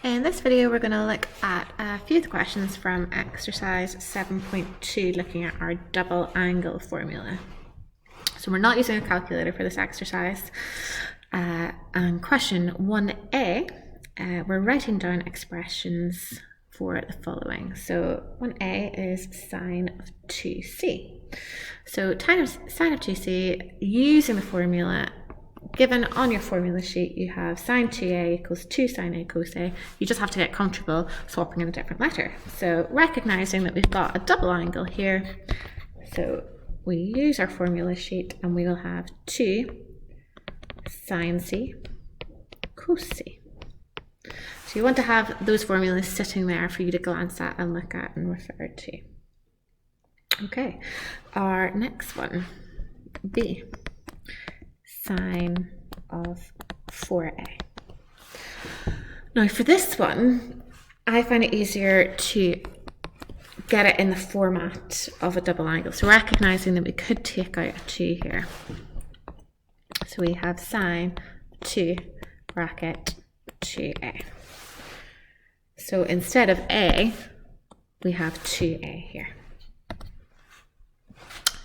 In this video, we're going to look at a few of the questions from exercise 7.2, looking at our double angle formula. So we're not using a calculator for this exercise. And question 1a, we're writing down expressions for the following. So 1a is sine of 2c. So sine of 2c, using the formula given on your formula sheet, you have sine 2a equals 2 sine a cos a. You just have to get comfortable swapping in a different letter. So recognizing that we've got a double angle here, so we use our formula sheet and we will have 2 sine c cos c. So you want to have those formulas sitting there for you to glance at and look at and refer to. Okay, our next one, B, sine of 4a. Now for this one, I find it easier to get it in the format of a double angle. So recognizing that we could take out a 2 here. So we have sine 2 bracket 2a. So instead of a, we have 2a here.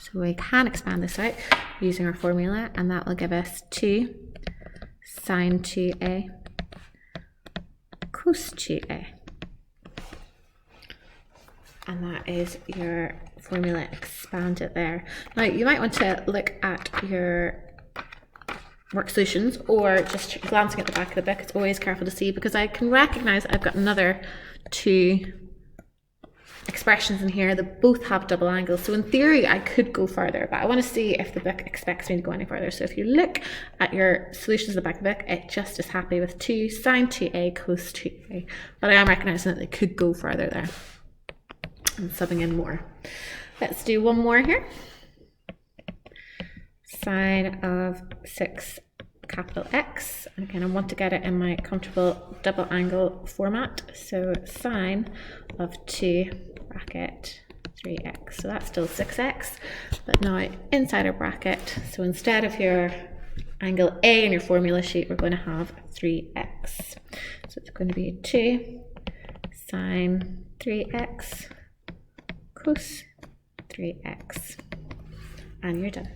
So we can expand this out using our formula, and that will give us 2 sine 2a cos 2a. And that is your formula expanded there. Now you might want to look at your work solutions or just glancing at the back of the book. It's always careful to see, because I can recognize I've got another 2 expressions in here that both have double angles. So in theory I could go further, but I want to see if the book expects me to go any further. So if you look at your solutions at the back of the book, it just is happy with 2 sine 2a cos 2a, but I am recognizing that they could go further there and subbing in more. Let's do one more here. Sine of 6 capital X, and again I want to get it in my comfortable double angle format, so sine of 2 bracket 3x. So that's still 6x, but now inside our bracket, so instead of your angle A in your formula sheet, we're going to have 3x. So it's going to be 2 sine 3x cos 3x, and you're done.